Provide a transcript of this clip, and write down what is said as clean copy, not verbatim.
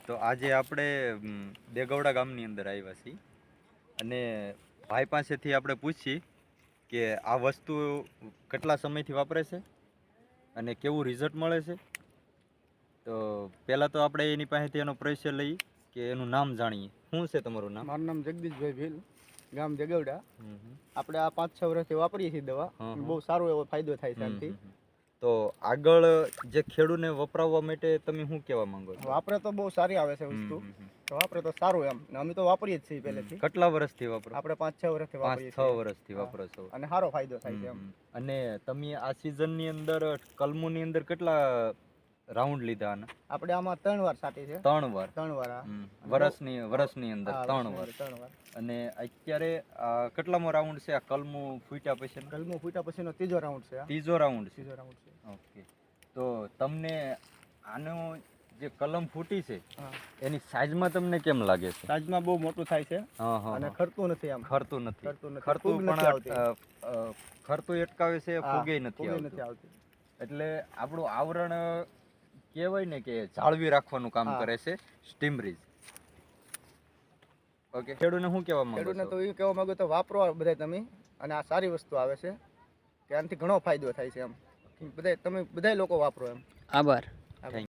તો આજે આપણે દેગવડા ગામની અંદર આવ્યા છીએ અને ભાઈ પાસેથી આપણે પૂછીએ કે આ વસ્તુ કેટલા સમયથી વાપરે છે અને કેવું રિઝલ્ટ મળે છે. તો પહેલાં તો આપણે એની પાસેથી એનો પરિચય લઈએ કે એનું નામ જાણીએ. શું છે તમારું નામ? મારું નામ જગદીશભાઈ ભીલ, ગામ દેગવડા. આપણે આ 5-6 વર્ષથી વાપરીએ છીએ દવા. બહુ સારો એવો ફાયદો થાય છે આનાથી. તો આગળ જે ખેડૂતને વપરાવવા માટે તમે શું કહેવા માંગો છો? વાપરે તો બહુ સારી આવે છે વસ્તુ, તો વાપરે તો સારું એમ. ને અમે તો વાપરીએ જ છીએ પહેલેથી. કેટલા વર્ષથી વાપરો? આપણે 5-6 વર્ષથી વાપરીએ 5-6 વર્ષથી વાપરો છો અને સારો ફાયદો થાય છે એમ. અને તમે આ સિઝનની અંદર કલમોની અંદર કેટલા રાઉન્ડ લીધા આના? આપણે આમાં 3 વાર છાંટી છે. 3 વાર. 3 વાર વર્ષની અંદર 3 વાર. અને અત્યારે કેટલામો રાઉન્ડ છે આ કલમું ફૂટ્યા પછી? કલમું ફૂટ્યા પછીનો ત્રીજો રાઉન્ડ છે. ત્રીજો રાઉન્ડ છે. ઓકે. તો તમને આનો જે કલમ ફૂટી છે એની સાઈઝમાં તમને કેમ લાગે છે? સાઈઝમાં બહુ મોટું થાય છે અને ખરતું નથી આમ. ખરતું પણ ખરતું અટકાવે છે, ફૂગે નથી આવતી. એટલે આપણું આવરણ કહેવાય ને કે જાળવી રાખવાનું કામ કરે છે સ્ટીમરીજ. ઓકે, ખેડૂતને શું કહેવા માંગો છો? ખેડૂતને તો એ કહેવા માંગુ તો વાપરો બધા તમે, અને આ સારી વસ્તુ આવે છે કે આનાથી ઘણો ફાયદો થાય છે એમ. તમે બધા લોકો વાપરો એમ. આભાર.